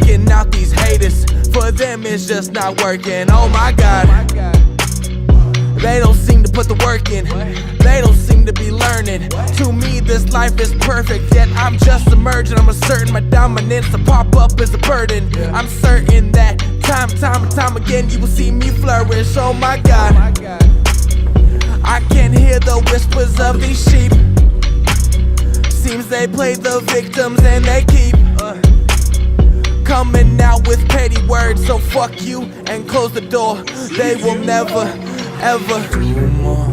taking out these haters. For them it's just not working. Oh my God, they don't seem to put the work in. They don't seem to be learning. To me this life is perfect, yet I'm just emerging. I'm asserting my dominance, to pop up is a burden. I'm certain that time and time again you will see me flourish. Oh my God, I can hear the whispers of these sheep. Seems they play the victims and they keep coming out with petty words. So fuck you and close the door. They will never ever do more.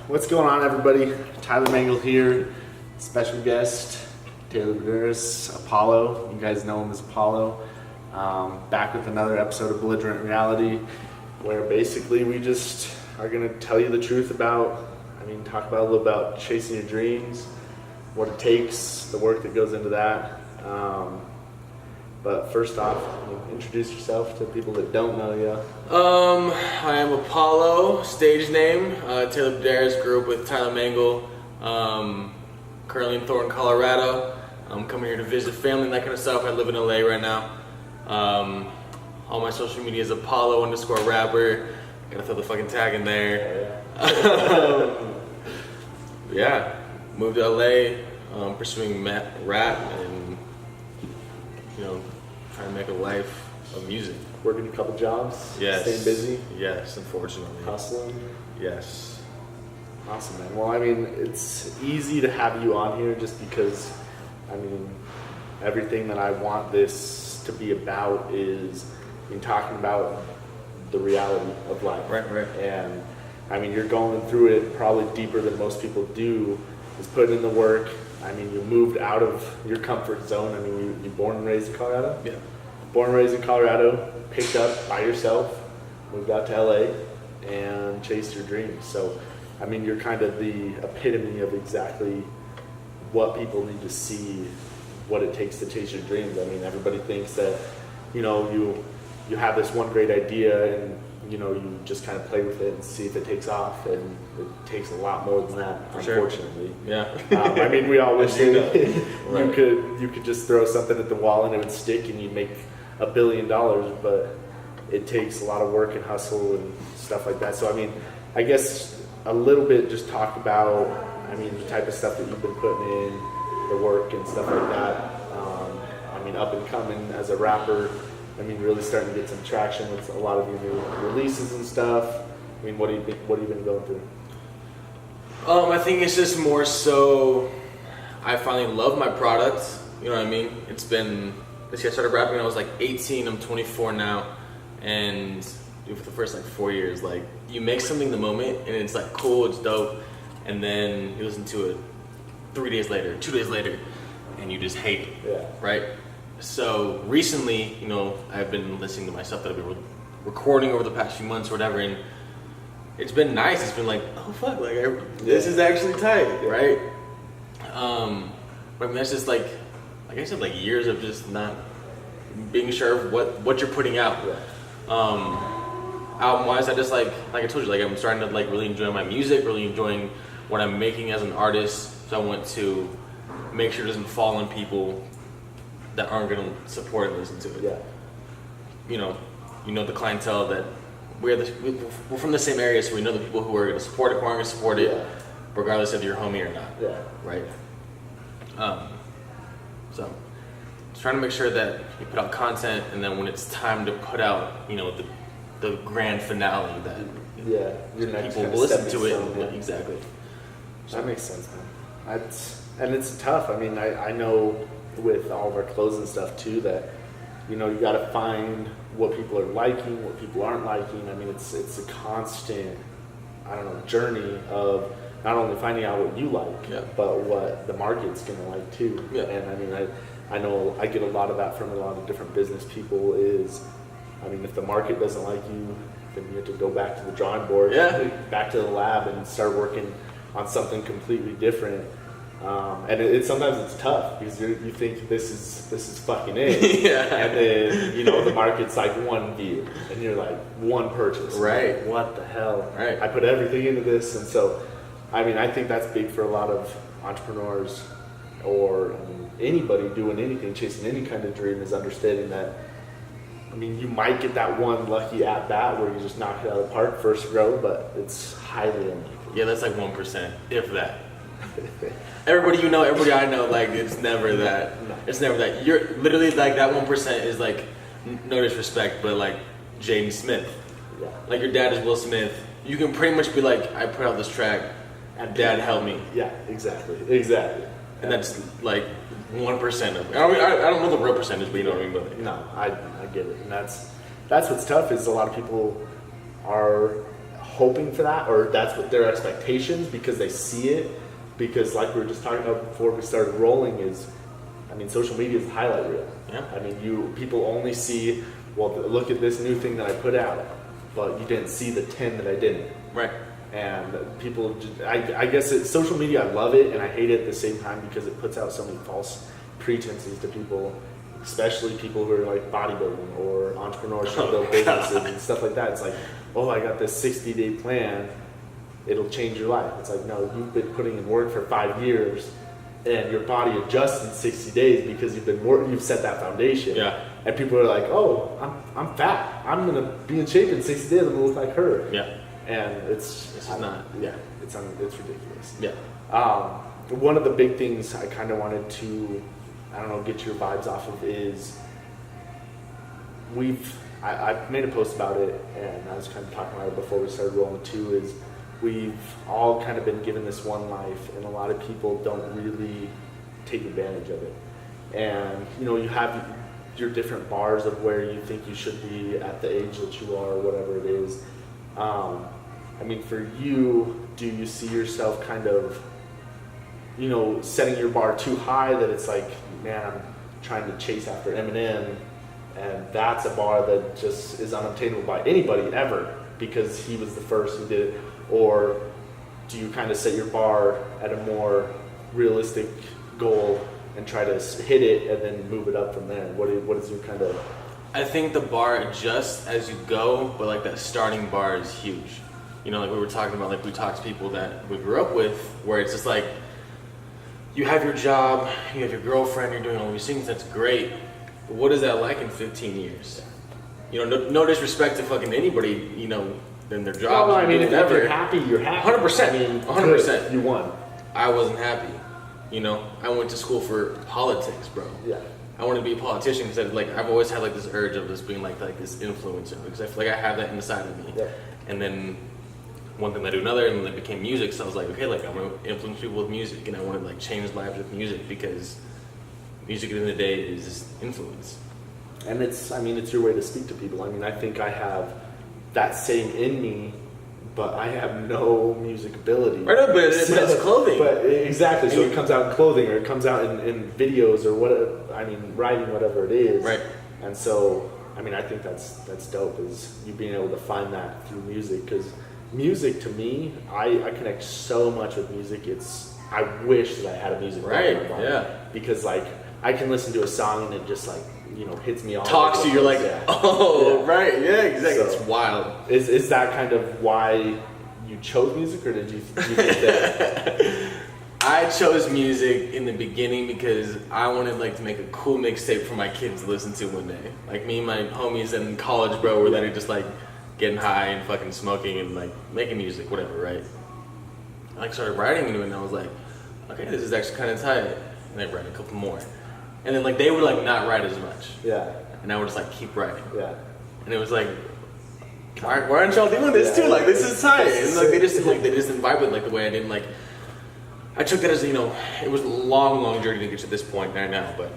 What's going on, everybody? Tyler Mangle here. Special guest Taylor Bederis, Apollo. You guys know him as Apollo. Back with another episode of Belligerent Reality, where basically we just are going to tell you the truth about, talk about a little about chasing your dreams, what it takes, the work that goes into that. But first off, introduce yourself to people that don't know you. I am Apollo, stage name. Taylor Bederis, grew up with Tyler Mangle. Currently in Thornton, Colorado. I'm coming here to visit family and that kind of stuff. I live in LA right now. All my social media is Apollo_rapper. Gotta throw the fucking tag in there. Yeah, moved to LA, pursuing rap and trying to make a life of music. Working a couple jobs. Yes. Staying busy. Yes, unfortunately. Hustling. Yes. Awesome, man. Well, it's easy to have you on here just because, everything that I want this to be about is talking about the reality of life. Right. And you're going through it probably deeper than most people do, is putting in the work. You moved out of your comfort zone. You're born and raised in Colorado? Yeah. Born and raised in Colorado, picked up by yourself, moved out to LA, and chased your dreams. So, you're kind of the epitome of exactly what people need to see, what it takes to chase your dreams. Everybody thinks that, you have this one great idea and, you just kind of play with it and see if it takes off, and it takes a lot more than that, unfortunately. Sure. Yeah. We all wish that Right. you could just throw something at the wall and it would stick and you'd make $1 billion, but it takes a lot of work and hustle and stuff like that. So, I guess a little bit just talk about, the type of stuff that you've been putting in, the work and stuff like that. Up and coming as a rapper, really starting to get some traction with a lot of your new releases and stuff. What have you been going through? I think it's just more so I finally love my product. You know what I mean? It's been, this year I started rapping when I was like 18, I'm 24 now. And for the first 4 years, you make something in the moment and it's cool, it's dope. And then you listen to it 3 days later, 2 days later, and you just hate it. Yeah. Right? So recently, I've been listening to my stuff that I've been recording over the past few months or whatever, and it's been nice. It's been oh fuck, this is actually tight, right? But that's just like I said, years of just not being sure of what you're putting out. Yeah. Album wise, I just like I told you, I'm starting to really enjoy my music, really enjoying what I'm making as an artist. So I want to make sure it doesn't fall on people that aren't going to support and listen to it. Yeah. The clientele that we're from the same area, so we know the people who are going to support it, who aren't going to support it, regardless if you're homie or not. Yeah. Right. So trying to make sure that you put out content, and then when it's time to put out, the grand finale, that people will listen to it. Exactly. That makes sense, man. It's tough. I know with all of our clothes and stuff too that you got to find what people are liking, what people aren't liking. It's a constant journey of not only finding out what you like, but what the market's gonna like too. Yeah. And I know I get a lot of that from a lot of different business people is, if the market doesn't like you, then you have to go back to the drawing board, back to the lab and start working on something completely different. And sometimes it's tough because you think this is fucking it, and then the market's one view, and you're one purchase, right? What the hell? Right. I put everything into this, and so I think that's big for a lot of entrepreneurs or anybody doing anything, chasing any kind of dream, is understanding that, I mean, you might get that one lucky at bat where you just knock it out of the park first throw, but it's highly unlikely. Yeah, that's like 1%, if that. Everybody everybody I know, like, it's never that. No. It's never that. You're literally like, that 1% is like, no disrespect, but like Jaden Smith. Yeah. Like, your dad is Will Smith. You can pretty much be like, I put out this track, and dad helped me. Yeah, exactly. And that's like 1% of it. I don't know the real percentage, but you know what I mean. But no, I get it, and that's what's tough, is a lot of people are hoping for that, or that's what their expectations, because they see it. Because like we were just talking about before we started rolling, is, I mean, social media is the highlight reel. Yeah. I mean, people only see, well, look at this new thing that I put out, but you didn't see the 10 that I didn't. Right. And people, I guess social media, I love it and I hate it at the same time, because it puts out so many false pretenses to people, especially people who are like bodybuilding or entrepreneurship, build businesses and stuff like that. It's like, oh, I got this 60-day plan, it'll change your life. It's like, no, you've been putting in work for 5 years, and your body adjusts in 60 days because you've set that foundation. Yeah. And people are like, oh, I'm fat, I'm gonna be in shape in 60 days, I'm gonna look like her. Yeah. And it's not. Yeah, it's ridiculous. Yeah. One of the big things I kind of wanted to, I don't know, get your vibes off of is, I made a post about it, and I was kind of talking about it before we started rolling too, is we've all kind of been given this one life, and a lot of people don't really take advantage of it. And, you know, you have your different bars of where you think you should be at the age that you are, or whatever it is. I mean, for you, do you see yourself kind of, you know, setting your bar too high that it's like, man, I'm trying to chase after Eminem, and that's a bar that just is unobtainable by anybody ever because he was the first who did it? Or do you kind of set your bar at a more realistic goal and try to hit it and then move it up from there? What is your kind of... I think the bar adjusts as you go, but like that starting bar is huge. You know, like we were talking about, like we talked to people that we grew up with, where it's just like, you have your job, you have your girlfriend, you're doing all these things, that's great. But what is that like in 15 years? You know, no disrespect to fucking anybody, you know, in their jobs. Well, I mean, if you're happy, you're happy. 100%. I mean, 100%. You won. I wasn't happy. You know, I went to school for politics, bro. Yeah. I wanted to be a politician because I've always had like this urge of just being like this influencer, because I feel like I have that inside of me. Yeah. And then one thing led to another, and then it became music. So I was like, okay, like I'm gonna influence people with music, and I want to like change lives with music, because music at the end of the day is influence. And it's your way to speak to people. I mean, I think I have that same in me, but I have no music ability. Right, but it's clothing. But exactly, so it comes out in clothing, or it comes out in videos, or writing, whatever it is. Right. And so, I mean, I think that's dope, is you being able to find that through music, because music to me, I connect so much with music. I wish that I had a music right. background. Yeah. Because like I can listen to a song and it just like, you know, hits me all. Talks to you, you're like, yeah. oh, Yeah. right, yeah, exactly. So, it's wild. Is that kind of why you chose music, or did you think that? I chose music in the beginning because I wanted like to make a cool mixtape for my kids to listen to one day. Like me and my homies in college, bro, were literally just like getting high and fucking smoking and like making music, whatever, right? I like started writing into it, and I was like, okay, this is actually kind of tight. And I write a couple more. And then like they would like not write as much. Yeah. And I would just like keep writing. Yeah. And it was like, why aren't y'all doing this too? Like, this is tight. And like they just didn't vibe with like the way I did. Like, I took that as, you know, it was a long journey to get to this point right now. But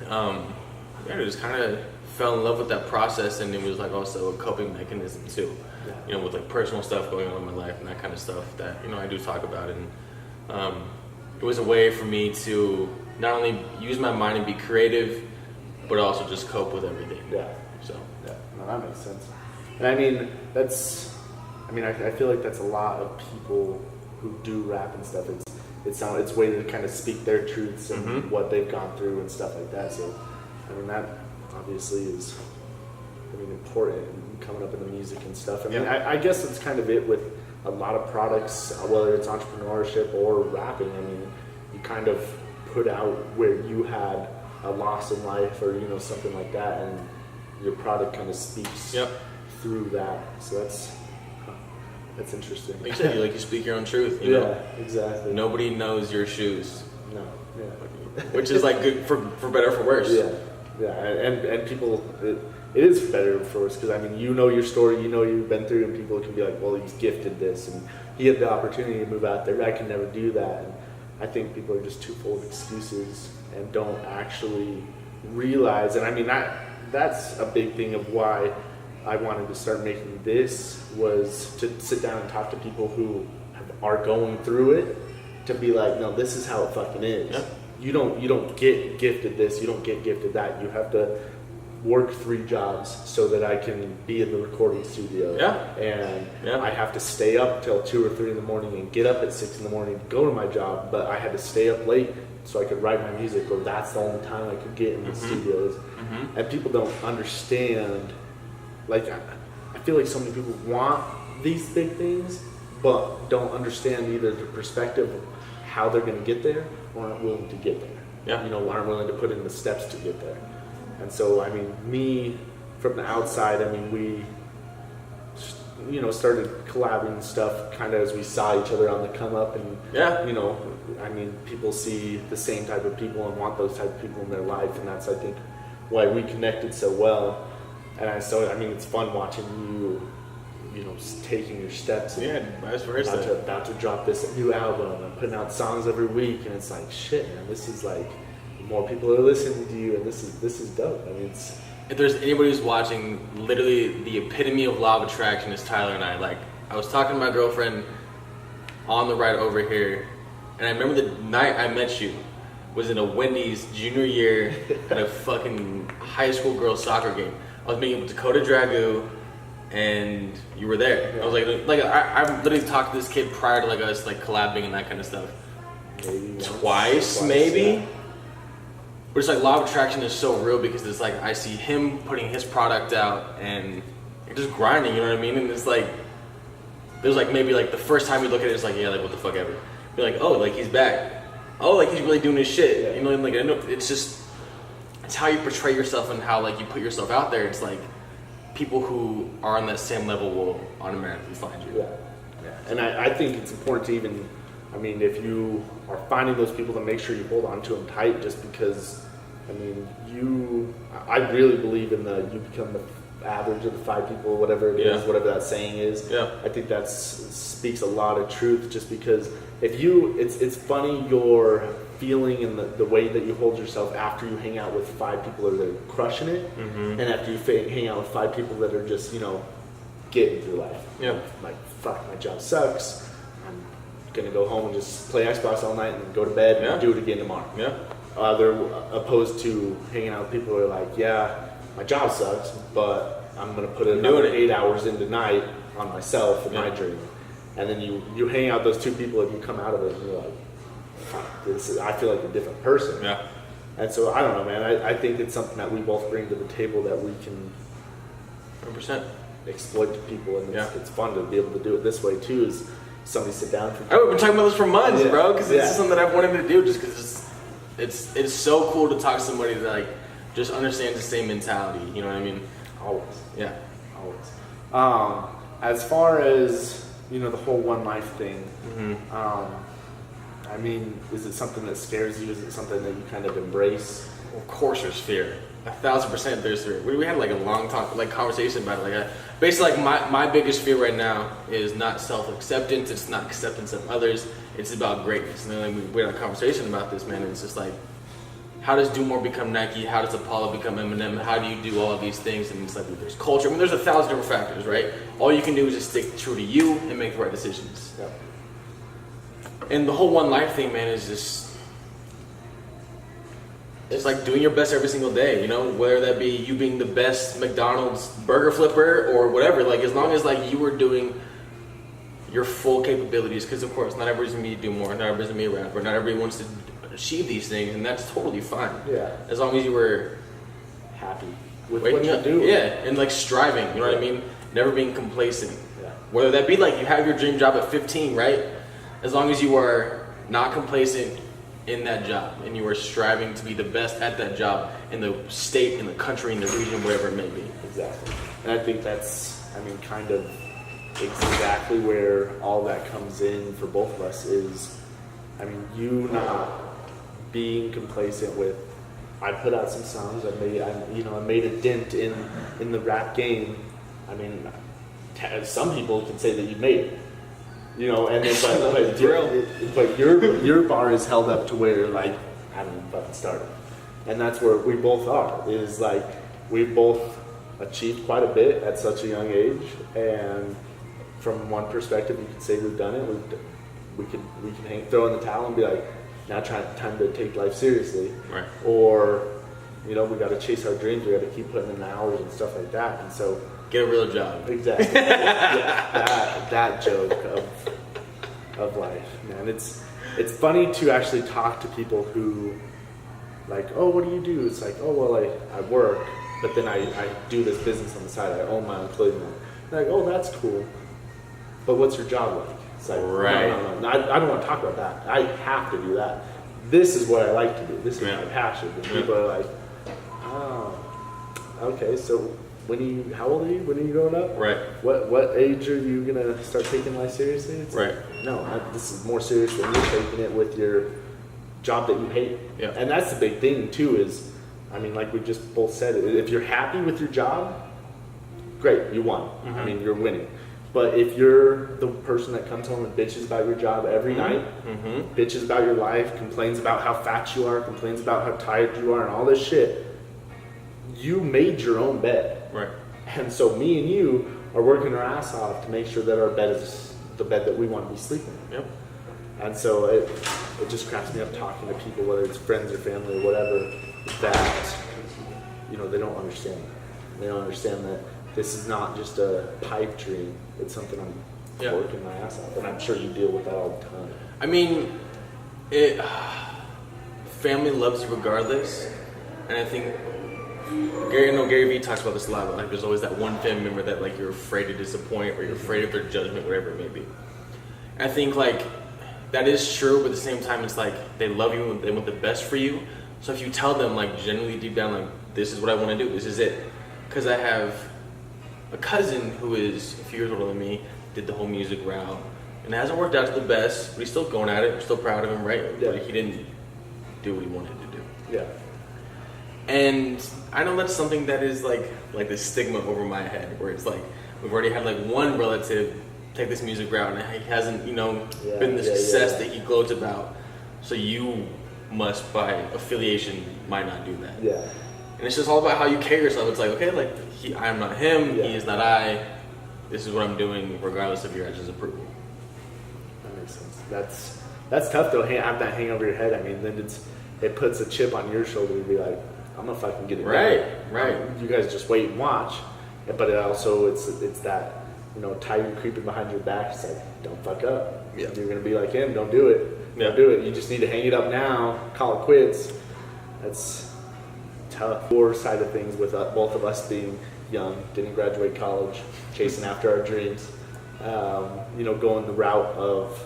yeah, I just kind of fell in love with that process, and it was like also a coping mechanism too. Yeah. You know, with like personal stuff going on in my life and that kind of stuff that, you know, I do talk about. And it was a way for me to not only use my mind and be creative, but also just cope with everything. Yeah. So yeah, no, that makes sense. And I mean, I feel like that's a lot of people who do rap and stuff. It's a way to kind of speak their truths and what they've gone through and stuff like that. So, I mean, that obviously is, important coming up in the music and stuff. I mean, I guess that's kind of it with a lot of products, whether it's entrepreneurship or rapping. I mean, you kind of put out where you had a loss in life or, you know, something like that, and your product kind of speaks through that. So that's interesting. Like you said, you speak your own truth. You know? Exactly. Nobody knows your shoes. No. Yeah. Which is like good for better or for worse. Yeah. And people, it is better for us because I mean, you know your story, you know you've been through, and people can be like, well, he's gifted this, and he had the opportunity to move out there. I can never do that. And I think people are just too full of excuses and don't actually realize. And I mean, that's a big thing of why I wanted to start making this, was to sit down and talk to people who are going through it, to be like, no, this is how it fucking is. Yeah. You don't get gifted this, you don't get gifted that. You have to work 3 jobs so that I can be in the recording studio. And I have to stay up till 2 or 3 in the morning and get up at 6 in the morning to go to my job, but I had to stay up late so I could write my music, or that's the only time I could get in the studios. And people don't understand, like, I feel like so many people want these big things, but don't understand either the perspective of how they're going to get there, or aren't willing to get there. You know, aren't willing to put in the steps to get there. And so, I mean, me, from the outside, I mean, we, you know, started collabing and stuff kind of as we saw each other on the come up. And, you know, I mean, people see the same type of people and want those type of people in their life. And that's, I think, why we connected so well. And I mean, it's fun watching you know, taking your steps. And vice versa. About to drop this new album and putting out songs every week. And it's like, shit, man, this is like, more people are listening to you, and this is dope. I mean, if there's anybody who's watching, literally the epitome of law of attraction is Tyler and I. Like, I was talking to my girlfriend on the ride over here, and I remember the night I met you was in a Wendy's junior year at a fucking high school girls soccer game. I was meeting with Dakota Dragoo, and you were there. I was like I literally talked to this kid prior to like us like collabing and that kind of stuff. maybe Twice, maybe. But it's like law of attraction is so real because it's like I see him putting his product out and you're just grinding, you know what I mean? And it's like there's like maybe like the first time you look at it, it's like, yeah, like what the fuck ever. You're like, oh, like he's back. Oh, like he's really doing his shit. Yeah. You know, and like I know it's just it's how you portray yourself and how like you put yourself out there. It's like people who are on that same level will automatically find you. Yeah. And I think it's important to even, I mean, if you are finding those people, to make sure you hold on to them tight, just because, I mean, I really believe in you become the average of the 5 people, whatever it is, whatever that saying is. Yeah. I think that speaks a lot of truth, just because if it's funny your feeling and the way that you hold yourself after you hang out with 5 people that are crushing it, and after you hang out with 5 people that are just, you know, getting through life. Yeah. Like, fuck, my job sucks. I'm gonna go home and just play Xbox all night and then go to bed and do it again tomorrow. Yeah. They're opposed to hanging out with people who are like, yeah, my job sucks, but I'm gonna put another 8 hours into night on myself and my dream. And then you hang out with those 2 people and you come out of it and you're like, fuck, I feel like a different person. Yeah. And so I don't know, man. I think it's something that we both bring to the table that we can 100%. exploit to people, and it's fun to be able to do it this way too. Is somebody sit down for? I've been talking about this for months, bro, because it's something that I've wanted to do. Just because it's so cool to talk to somebody that like just understands the same mentality. You know what I mean? Always. Yeah. Always. As far as, you know, the whole one life thing. I mean, is it something that scares you? Is it something that you kind of embrace? Of course, there's fear. 1,000% there's fear. We had like a long conversation about it. Like, basically, like my biggest fear right now is not self-acceptance. It's not acceptance of others. It's about greatness. And then like, we had a conversation about this, man. And it's just like, how does Do More become Nike? How does Apollo become Eminem? How do you do all of these things? And it's like, there's culture. I mean, there's 1,000 different factors, right? All you can do is just stick true to you and make the right decisions. Yeah. And the whole one life thing, man, is just it's like doing your best every single day, you know, whether that be you being the best McDonald's burger flipper or whatever. Like, as long as like you are doing your full capabilities, because of course not everybody's gonna be do more, not everybody's gonna be a rapper, not everybody wants to achieve these things, and that's totally fine. Yeah. As long as you were Happy with what you do. Yeah, and like striving, you know what I mean? Never being complacent. Yeah. Whether that be like you have your dream job at 15, right? As long as you are not complacent in that job, and you are striving to be the best at that job in the state, in the country, in the region, whatever it may be. Exactly. And I think that's, kind of exactly where all that comes in for both of us is, you not being complacent with, I put out some songs, I made a dent in the rap game. Some people can say that you made it, and then but your bar is held up to where like I haven't even fucking started, and that's where we both are. Is like we both achieved quite a bit at such a young age, and from one perspective, you could say we've done it. We can throw in the towel and be like, now time to take life seriously, right? Or we got to chase our dreams. We got to keep putting in the hours and stuff like that, and so. Get a real job. Exactly. Yeah, that joke of life, man. It's funny to actually talk to people who, like, oh, what do you do? It's like, oh, well, I work, but then I do this business on the side. I own my own clothing line. Like, oh, that's cool. But what's your job like? It's like, right. No, I don't want to talk about that. I have to do that. This is what I like to do. This is my passion. And people are like, oh, okay, so. How old are you? When are you growing up? Right. What age are you gonna start taking life seriously? It's right. Like, no, this is more serious than you're taking it with your job that you hate. Yeah. And that's the big thing too. Is, like we just both said, if you're happy with your job, great, you won. Mm-hmm. You're winning. But if you're the person that comes home and bitches about your job every night, bitches about your life, complains about how fat you are, complains about how tired you are, and all this shit, you made your own bed. Right. And so me and you are working our ass off to make sure that our bed is the bed that we want to be sleeping in. Yep. And so it just cracks me up talking to people, whether it's friends or family or whatever, that they don't understand. They don't understand that this is not just a pipe dream. It's something I'm working my ass off, and I'm sure you deal with that all the time. Family loves you regardless, and I think Gary Vee talks about this a lot. But like, there's always that one family member that like you're afraid to disappoint, or you're afraid of their judgment, whatever it may be. And I think like that is true, but at the same time, it's like they love you and they want the best for you. So if you tell them like genuinely deep down, like this is what I want to do, this is it. Because I have a cousin who is a few years older than me, did the whole music route, and it hasn't worked out to the best, but he's still going at it. We're still proud of him, right? Yeah. But he didn't do what he wanted to do. Yeah. And I know that's something that is like this stigma over my head, where it's like we've already had like one relative take this music route and he hasn't, been the success that he gloats about. So you must, by affiliation, might not do that. Yeah. And it's just all about how you carry yourself. It's like, okay, like I am not him, he is not I. This is what I'm doing, regardless of your guys' approval. That makes sense. That's tough though. Have that hang over your head. then it puts a chip on your shoulder to be like, I'm gonna fucking get it right. You guys just wait and watch. But it also it's that tiger creeping behind your back. It's like, don't fuck up. Yeah. You're gonna be like him. Don't do it. Don't do it. You just need to hang it up now. Call it quits. That's tough. Your side of things with both of us being young, didn't graduate college, chasing after our dreams. Going the route of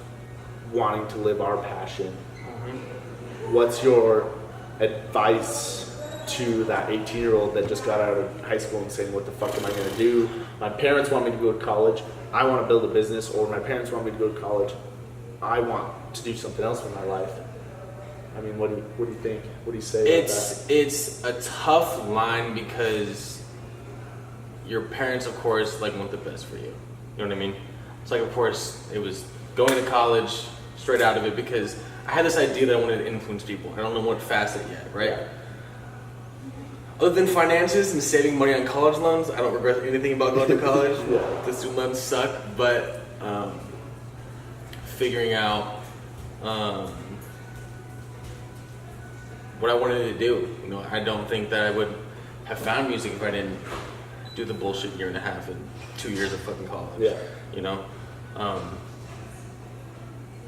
wanting to live our passion. Mm-hmm. What's your advice to that 18-year-old that just got out of high school and saying, what the fuck am I going to do? My parents want me to go to college. I want to build a business. Or my parents want me to go to college. I want to do something else with my life. What do you think? What do you say about that? It's a tough line because your parents, of course, want the best for you. You know what I mean? It's like, of course, it was going to college straight out of it because I had this idea that I wanted to influence people. I don't know what facet yet, right? Yeah. Other than finances and saving money on college loans, I don't regret anything about going to college. The student loans suck, but figuring out what I wanted to do. I don't think that I would have found music if I didn't do the bullshit year and a half and 2 years of fucking college. Yeah.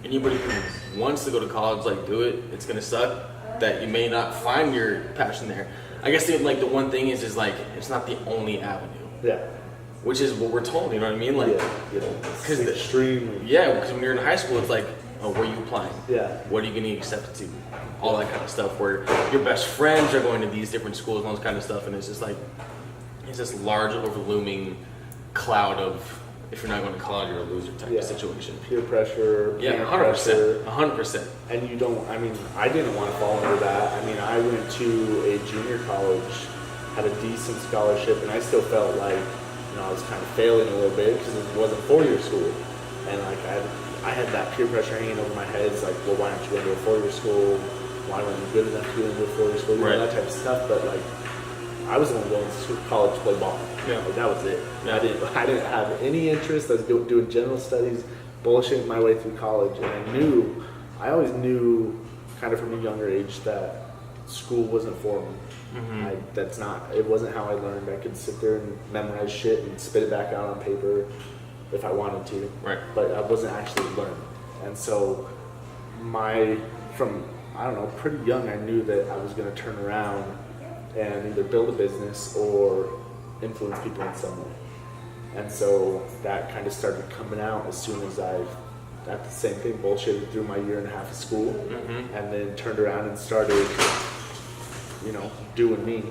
Anybody who wants to go to college, do it. It's gonna suck that you may not find your passion there. I guess the one thing is it's not the only avenue. Yeah. Which is what we're told, you know what I mean? Because extremely. Yeah, because when you're in high school, it's like, oh, where are you applying? Yeah. What are you getting accepted to? all that kind of stuff, where your best friends are going to these different schools and all this kind of stuff, and it's just like, it's this large overlooming cloud of, if you're not going to college, you're a loser type of situation. Peer pressure. Yeah, 100%. 100%. And you don't, I mean, I didn't want to fall under that. I mean, I went to a junior college, had a decent scholarship, and I still felt like, you know, I was kind of failing a little bit because it wasn't four-year school. And like, I had that peer pressure hanging over my head. It's like, well, why aren't you going to a four-year school? Why weren't you good enough to go into a four-year school? You know, that type of stuff. But like, I was only going to college to play ball. Yeah. Like, that was it. Yeah. I didn't have any interest. I was doing general studies, bullshitting my way through college, and I always knew, kind of from a younger age, that school wasn't for me. It wasn't how I learned. I could sit there and memorize shit and spit it back out on paper if I wanted to. Right. But I wasn't actually learning. And so pretty young, I knew that I was going to turn around and either build a business or influence people in some way. And so that kind of started coming out as soon as I got the same thing, bullshitted through my year and a half of school, and then turned around and started, you know, doing me.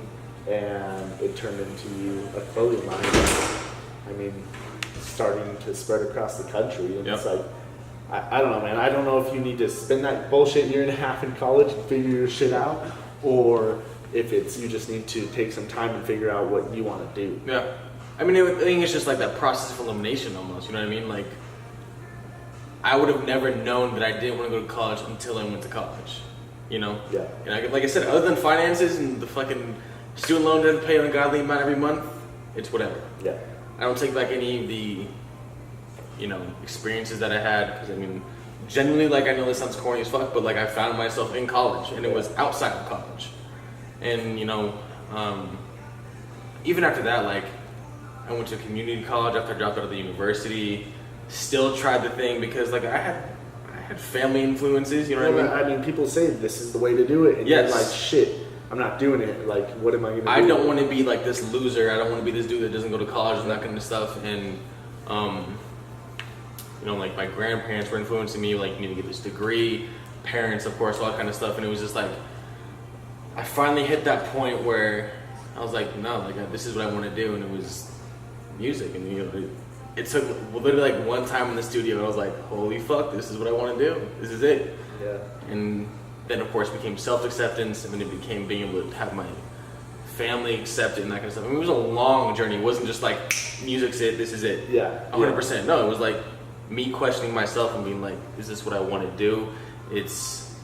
And it turned into a clothing line. I mean, starting to spread across the country. And it's like, I don't know, man. I don't know if you need to spend that bullshit year and a half in college and figure your shit out, or if it's you just need to take some time and figure out what you want to do. Yeah. I mean, I think it's just like that process of elimination almost, you know what I mean? Like, I would have never known that I didn't want to go to college until I went to college, you know? Yeah. And like I said, other than finances and the fucking student loan doesn't pay an ungodly amount every month, it's whatever. Yeah. I don't take back any of the, you know, experiences that I had, because I mean, genuinely, like, I know this sounds corny as fuck, but like, I found myself in college, and it was outside of college. And, you know, even after that, like, I went to community college after I dropped out of the university, still tried the thing because, like, I had family influences, you know what I mean? I mean, people say this is the way to do it, and you're like, shit, I'm not doing it. Like, what am I going to do? I don't want to be like this loser. I don't want to be this dude that doesn't go to college and that kind of stuff. And, you know, like, my grandparents were influencing me, like, you need to get this degree, parents, of course, all that kind of stuff. And it was just like, I finally hit that point where I was like, no, like, this is what I want to do. And it was music. And, you know, it took literally like one time in the studio, and I was like, holy fuck, this is what I want to do. This is it. Yeah. And then, of course, became self-acceptance, and then it became being able to have my family accept it and that kind of stuff. I mean, it was a long journey. It wasn't just like, music's it, this is it. Yeah. 100%. No, it was like me questioning myself and being like, is this what I want to do? It's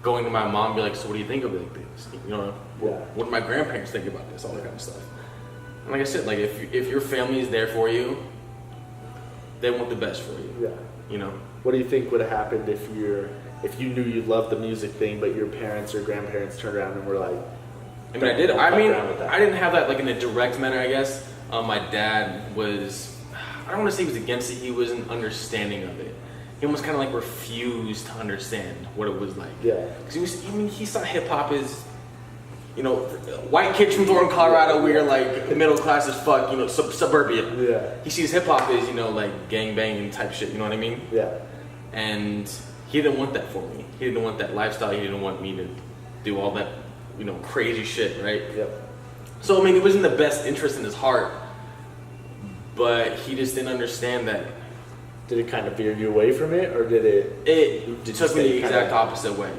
going to my mom and be like, so what do you think of like this? You know, what do my grandparents think about this? All that kind of stuff. And like I said, like, if your family is there for you, they want the best for you. Yeah. You know? What do you think would have happened if you knew you loved the music thing, but your parents or grandparents turned around and were like, I mean, I did. I mean, I didn't have that like in a direct manner, I guess. My dad was, I don't want to say he was against it, he wasn't understanding of it. He almost kind of like refused to understand what it was like. Yeah. Because he saw hip hop as, you know, white kids from Thornton, Colorado, we're like middle class as fuck, you know, suburbia. Yeah. He sees hip hop as, you know, like gang banging type shit, you know what I mean? Yeah. And he didn't want that for me. He didn't want that lifestyle. He didn't want me to do all that, you know, crazy shit, right? Yep. So, I mean, it was in the best interest in his heart, but he just didn't understand that. Did it kind of veer you away from it, or did it? It took me the exact opposite way.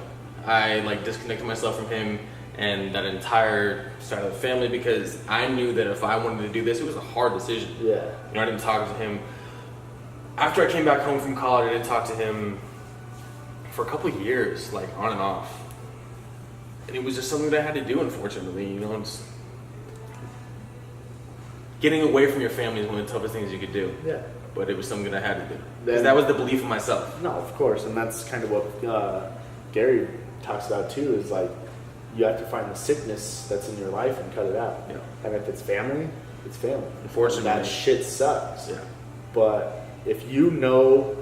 I like disconnected myself from him and that entire side of the family because I knew that if I wanted to do this, it was a hard decision. Yeah. You know, I didn't talk to him. After I came back home from college, I didn't talk to him for a couple of years, like on and off. And it was just something that I had to do, unfortunately. You know, it's getting away from your family is one of the toughest things you could do. Yeah. But it was something that I had to do. Because that was the belief in myself. No, of course. And that's kind of what Gary talks about too, is like, you have to find the sickness that's in your life and cut it out. Yeah. And if it's family, it's family. Unfortunately. And that shit sucks. Yeah. But if you know,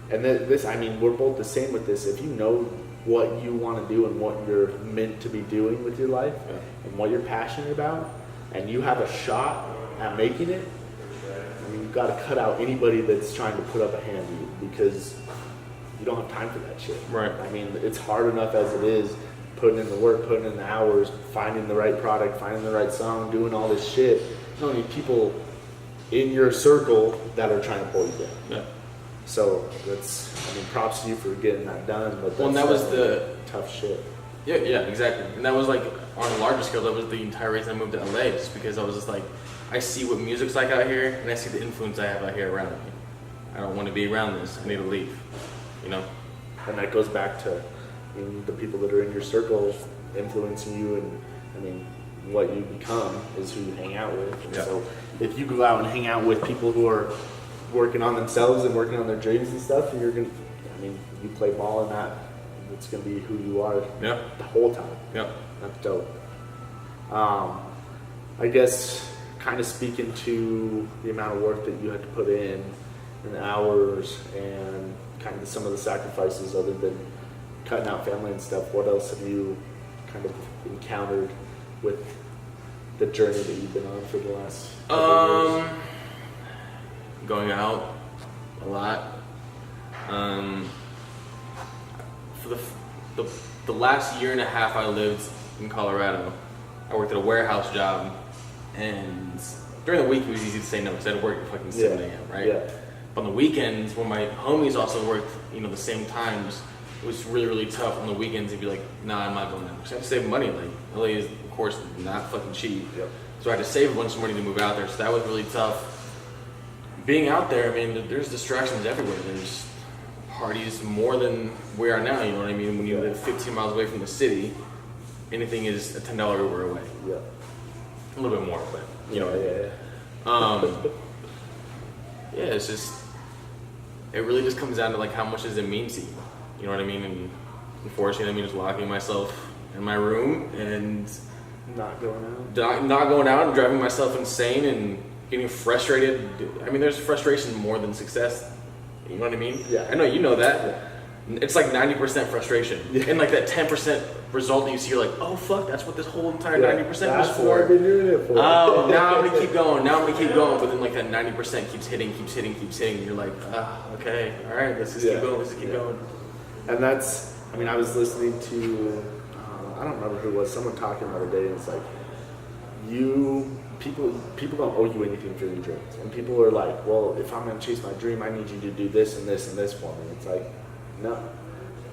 and this, I mean, we're both the same with this, if you know what you want to do and what you're meant to be doing with your life and what you're passionate about, and you have a shot at making it, I mean, you've got to cut out anybody that's trying to put up a hand to you, because you don't have time for that shit. Right. I mean, it's hard enough as it is, putting in the work, putting in the hours, finding the right product, finding the right song, doing all this shit. You don't need people in your circle that are trying to pull you down. Yeah. So props to you for getting that done. But Well, and that was the tough shit. Yeah, exactly. And that was like on a larger scale. That was the entire reason I moved to LA, just because I was just like, I see what music's like out here, and I see the influence I have out here around me. I don't want to be around this. I need to leave. You know. And that goes back to the people that are in your circle influencing you, and what you become is who you hang out with. And so if you go out and hang out with people who are working on themselves and working on their dreams and stuff, you're gonna, you play ball in that. It's gonna be who you are the whole time. Yeah. That's dope. I guess kind of speaking to the amount of work that you had to put in and the hours and kind of some of the sacrifices other than cutting out family and stuff, what else have you kind of encountered with the journey that you've been on for the last couple of years? Going out a lot. For the last year and a half I lived in Colorado, I worked at a warehouse job, and during the week it was easy to say no because I had to work at fucking 7 a.m., right? Yeah. But on the weekends, when my homies also worked, the same times, it was really, really tough on the weekends to be like, nah, I'm not going out. Because I have to save money. Like, LA is, of course, not fucking cheap. Yep. So I had to save a bunch of money to move out there. So that was really tough. Being out there, there's distractions everywhere. There's parties more than we are now, you know what I mean? When you live 15 miles away from the city, anything is a $10 Uber away. Yeah. A little bit more, but you know. Yeah, it's just, it really just comes down to like how much does it mean to you? You know what I mean? And unfortunately, that means locking myself in my room and not going out and driving myself insane and getting frustrated. There's frustration more than success. You know what I mean? Yeah. I know you know that. Yeah. It's like 90% frustration. Yeah. And like that 10% result that you see, you're like, oh fuck, that's what this whole entire 90% was for. That's what I've been doing it for. Oh, now I'm gonna keep going. But then like that 90% keeps hitting. And you're like, okay, all right, let's just keep going. And that's, I was listening to, I don't remember who it was, someone talking the other day, and it's like, people don't owe you anything for your dreams. And people are like, well, if I'm going to chase my dream, I need you to do this and this and this for me. It's like, no.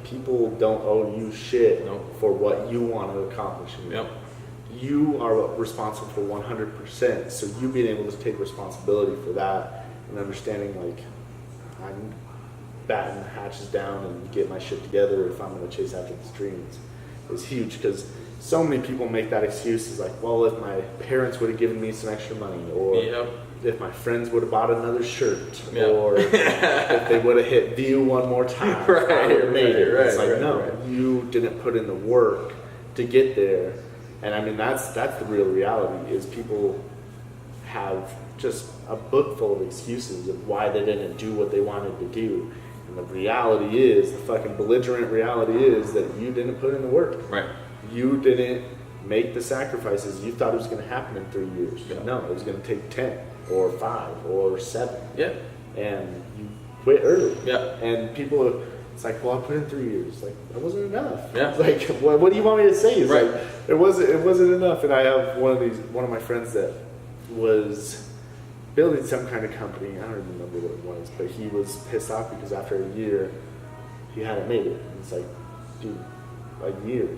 People don't owe you shit for what you want to accomplish. Yep. You are responsible for 100%. So you being able to take responsibility for that and understanding, like, I'm batting the hatches down and get my shit together if I'm going to chase after these dreams is huge, because so many people make that excuse is like, well, if my parents would have given me some extra money, or if my friends would have bought another shirt, or if they would have hit view one more time, I would have made it. It's like, you didn't put in the work to get there. And that's the real reality, is people have just a book full of excuses of why they didn't do what they wanted to do. And the reality is, the fucking belligerent reality is that you didn't put in the work. Right. You didn't make the sacrifices you thought it was going to happen in 3 years. Yeah. No, it was going to take 10 or 5 or 7. Yeah. And you quit early. Yeah. And people, it's like, well, I put in 3 years. Like, that wasn't enough. Yeah. It's like, what do you want me to say? It's like, it wasn't enough. And I have one of my friends that was building some kind of company. I don't even remember what it was, but he was pissed off because after a year, he hadn't made it. And it's like, dude, a year.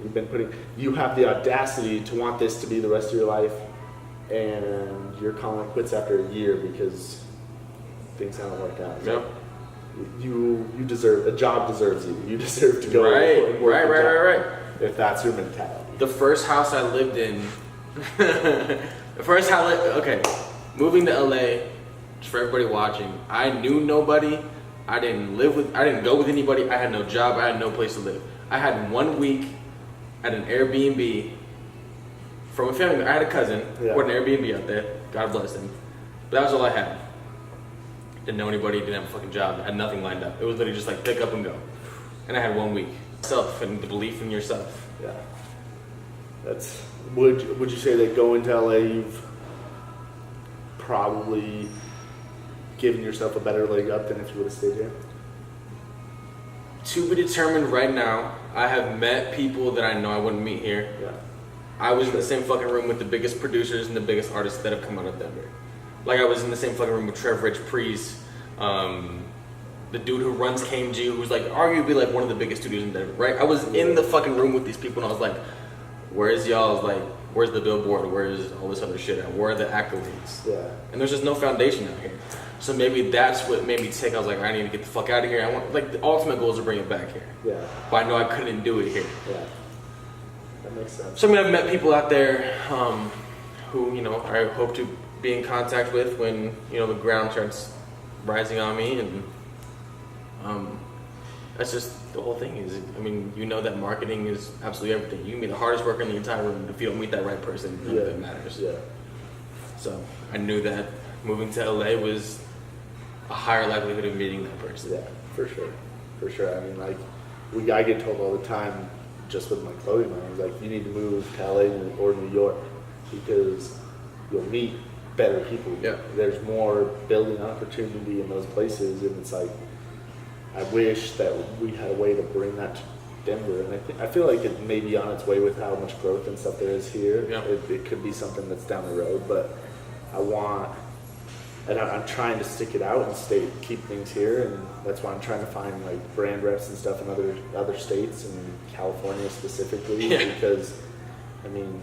You have the audacity to want this to be the rest of your life, and you're calling quits after a year because things haven't worked out. Yep. You deserve, a job deserves you. You deserve to go. Right. If that's your mentality. The first house I lived in, moving to LA, just for everybody watching, I knew nobody. I didn't go with anybody. I had no job. I had no place to live. I had 1 week at an Airbnb from a family. I had a cousin who had an Airbnb out there. God bless him. But that was all I had. Didn't know anybody. Didn't have a fucking job. Had nothing lined up. It was literally just like pick up and go. And I had 1 week. Self and the belief in yourself. Yeah. That's. Would you say that going to LA, you've probably given yourself a better leg up than if you would have stayed here? To be determined right now. I have met people that I know I wouldn't meet here. Yeah. I was in the same fucking room with the biggest producers and the biggest artists that have come out of Denver. Like I was in the same fucking room with Trev Rich Priest, the dude who runs KMG, who's like arguably like one of the biggest studios in Denver, right? I was in the fucking room with these people and I was like, where's y'all's like, where's the billboard? Where's all this other shit at? Where are the accolades? Yeah. And there's just no foundation out here. So maybe that's what made me take. I was like, I need to get the fuck out of here. I want, like, the ultimate goal is to bring it back here. Yeah. But I know I couldn't do it here. Yeah. That makes sense. So I mean, I've met people out there who, you know, I hope to be in contact with when, you know, the ground starts rising on me. And that's just the whole thing is, I mean, you know that marketing is absolutely everything. You can be the hardest worker in the entire room. If you don't meet that right person, none of it matters. Yeah. So I knew that moving to LA was a higher likelihood of meeting that person. Yeah, for sure. For sure. I mean, like, I get told all the time, just with my clothing line, like, you need to move to LA or New York because you'll meet better people. Yeah. There's more building opportunity in those places, and it's like, I wish that we had a way to bring that to Denver, and I feel like it may be on its way with how much growth and stuff there is here. Yeah. It could be something that's down the road, but I'm trying to stick it out and keep things here, and that's why I'm trying to find like brand reps and stuff in other states and California specifically, because I mean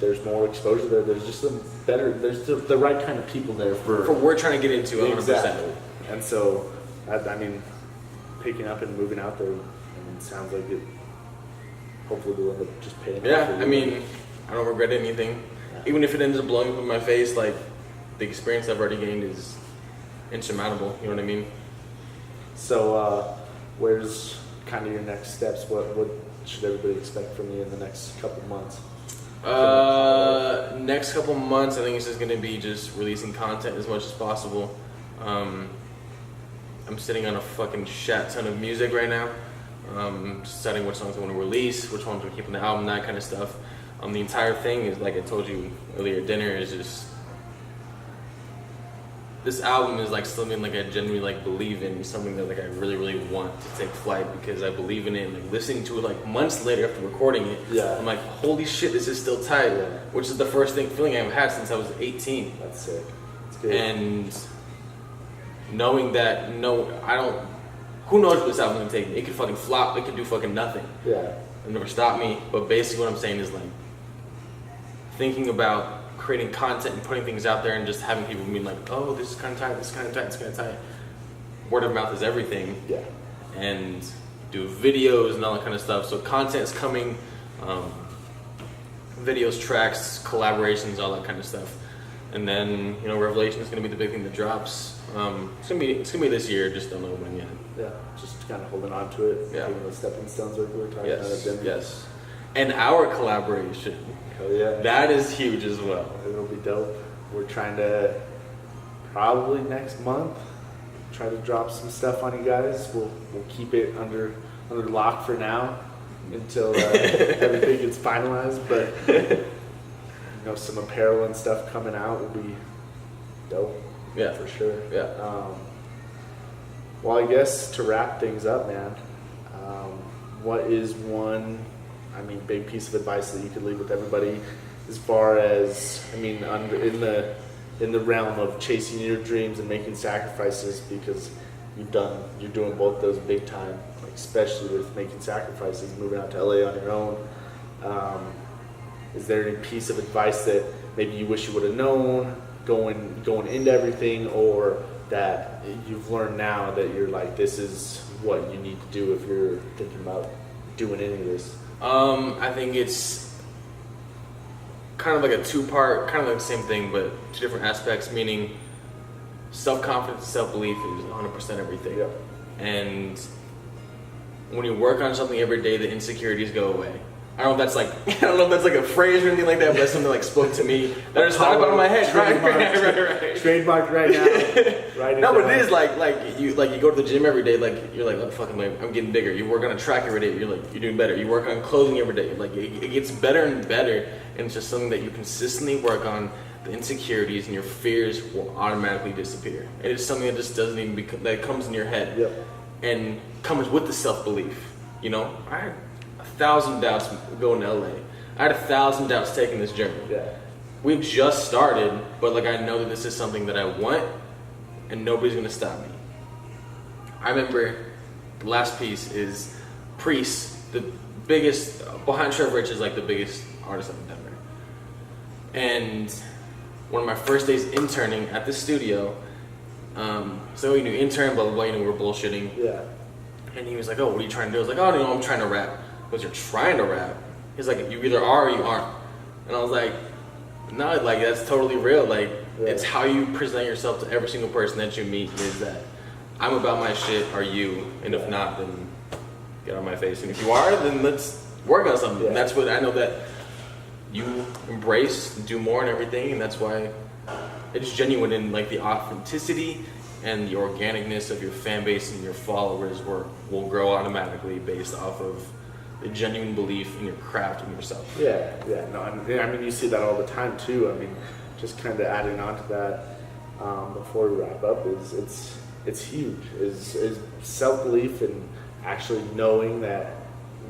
there's more exposure there. There's just there's the right kind of people there for what we're trying to get into. 100%. Exactly. And so I mean, picking up and moving out there, I mean, sounds like it. Hopefully, will end up just paying. Yeah, I mean, I don't regret anything. Yeah. Even if it ends up blowing up in my face, like, the experience I've already gained is insurmountable. You know what I mean? So, where's kind of your next steps? What should everybody expect from you in the next couple months? Next couple months, I think it's just going to be just releasing content as much as possible. I'm sitting on a fucking shat ton of music right now. Deciding which songs I want to release, which ones we're keeping the album, that kind of stuff. The entire thing is, like I told you earlier at dinner, is just, this album is like something like I genuinely like believe in, something that like I really, really want to take flight because I believe in it. And like listening to it like months later after recording it, I'm like, holy shit, this is still tight. Yeah. Which is the first feeling I've had since I was 18. That's sick. That's good. And knowing that, who knows where this album's gonna take me? It could fucking flop, it could do fucking nothing. Yeah. It'll never stop me. But basically what I'm saying is like, thinking about creating content and putting things out there and just having people be like, oh, this is kind of tight, this is kind of tight, this is kind of tight. Word of mouth is everything. Yeah. And do videos and all that kind of stuff. So content's coming, videos, tracks, collaborations, all that kind of stuff. And then, you know, Revelation is going to be the big thing that drops. It's gonna be this year, just don't know when yet. Yeah, just kind of holding on to it. Yeah. Taking those stepping stones like we were talking about. Yes. And our collaboration. Hell yeah. That is huge as well. It'll be dope. We're trying to probably next month try to drop some stuff on you guys. We'll keep it under lock for now until everything gets finalized. But you know, some apparel and stuff coming out will be dope. Yeah, for sure. Yeah. Well, I guess to wrap things up, man, what is one, big piece of advice that you could leave with everybody as far as, in the realm of chasing your dreams and making sacrifices, because you're doing both those big time, like especially with making sacrifices, moving out to LA on your own. Is there any piece of advice that maybe you wish you would have known going into everything, or that you've learned now that you're like, this is what you need to do if you're thinking about doing any of this? I think it's kind of like a two-part, kind of like the same thing, but two different aspects, meaning self-confidence and self-belief is 100% everything. Yep. And when you work on something every day, the insecurities go away. I don't know if that's like a phrase or anything like that, but that's something like spoke to me that just thought about in my head. Right. Trademark right now. Right. No, but it is like you go to the gym every day, like you're like, oh, fucking, I'm getting bigger. You work on a track every day, you're doing better. You work on clothing every day, like it gets better and better, and it's just something that you consistently work on. The insecurities and your fears will automatically disappear. And it's something that just doesn't even that comes in your head. Yep. and comes with the self-belief. You know, I had 1,000 doubts going to LA. I had 1,000 doubts taking this journey. Yeah. We've just started, but like I know that this is something that I want, and nobody's gonna stop me. I remember the last piece is Priest, the biggest, behind Trevor Rich is like the biggest artist up in Denver. And one of my first days interning at the studio, so you know, intern, blah, blah, blah, you know, we were bullshitting. Yeah. And he was like, oh, what are you trying to do? I was like, oh, no, I'm trying to rap. Because you're trying to rap. He's like, you either are or you aren't. And I was like, no, like, that's totally real. Like, it's how you present yourself to every single person that you meet is that I'm about my shit, are you? And if not, then get on my face. And if you are, then let's work on something. Yeah. And that's what I know that you embrace, do more and everything. And that's why it's genuine in like the authenticity and the organicness of your fan base and your followers will grow automatically based off of the genuine belief in your craft and yourself. Yeah, no, I mean, you see that all the time too. I mean, just kind of adding on to that before we wrap up it's huge. Is self-belief and actually knowing that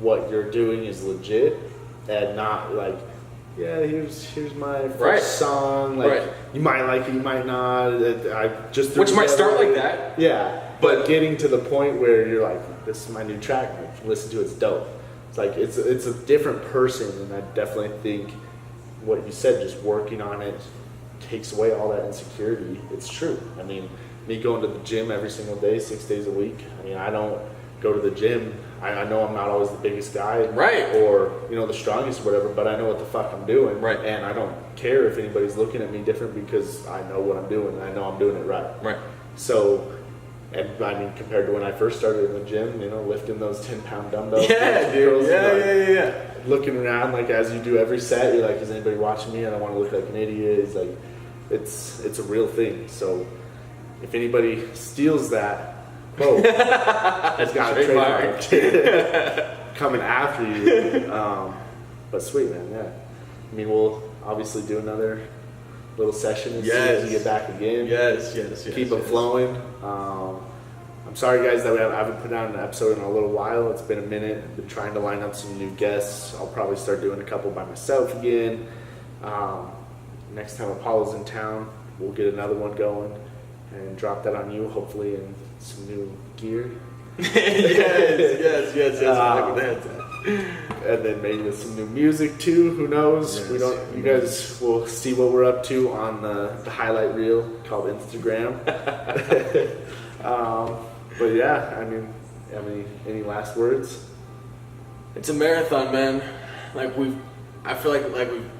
what you're doing is legit and not like, yeah, here's my first song. Like you might like it, you might not. I just which might start like that. Yeah, but getting to the point where you're like, this is my new track. Like, listen to it, it's dope. It's like it's a different person, and I definitely think what you said, just working on it, takes away all that insecurity. It's true. I mean, me going to the gym every single day, 6 days a week. I mean, I don't go to the gym. I know I'm not always the biggest guy, or the strongest, or whatever. But I know what the fuck I'm doing, and I don't care if anybody's looking at me different because I know what I'm doing. And I know I'm doing it right. So, and I mean, compared to when I first started in the gym, lifting those 10-pound dumbbells. Yeah, dude. Yeah. Looking around, like as you do every set, you're like, is anybody watching me? I don't want to look like an idiot. It's like, it's a real thing. So, if anybody steals that. Oh, it's got a trademark coming after you. But sweet, man, yeah. I mean, we'll obviously do another little session as soon as you get back again. Yes. Keep it flowing. I'm sorry, guys, that I haven't put out an episode in a little while. It's been a minute. I've been trying to line up some new guests. I'll probably start doing a couple by myself again. Next time Apollo's in town, we'll get another one going and drop that on you, hopefully, in some new gear. yes. And then maybe with some new music too. Who knows? Yes, we don't. You guys will see what we're up to on the highlight reel called Instagram. But yeah, I mean, any last words? It's a marathon, man. I feel like we've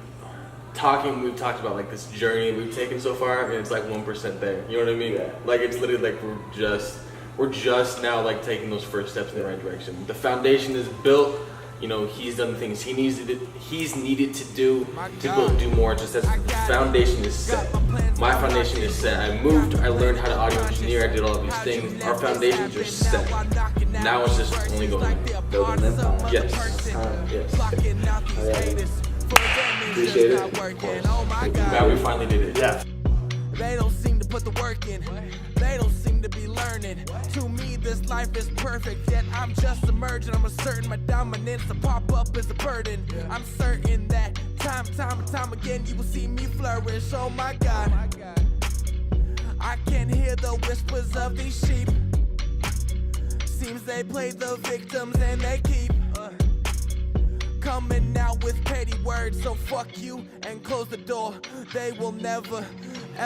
talked about like this journey we've taken so far, and it's like 1% there. You know what I mean? Yeah. Like it's literally like we're just now like taking those first steps in the right direction. The foundation is built. He's done the things he's needed to do do more. Just as the foundation is set. My foundation is set. I moved. I learned how to audio engineer. I did all of these things. Our foundations are set. Now it's just only going building an empire. Yes. Appreciate it. Now we finally did it. Yeah. They don't seem to put the work in. They don't seem to be learning. To me, this life is perfect, yet I'm just emerging. I'm certain my dominance to pop up is a burden. I'm certain that time and time again you will see me flourish. Oh my God, I can hear the whispers of these sheep. Seems they play the victims and they keep coming out with petty words. So fuck you and close the door. They will never ever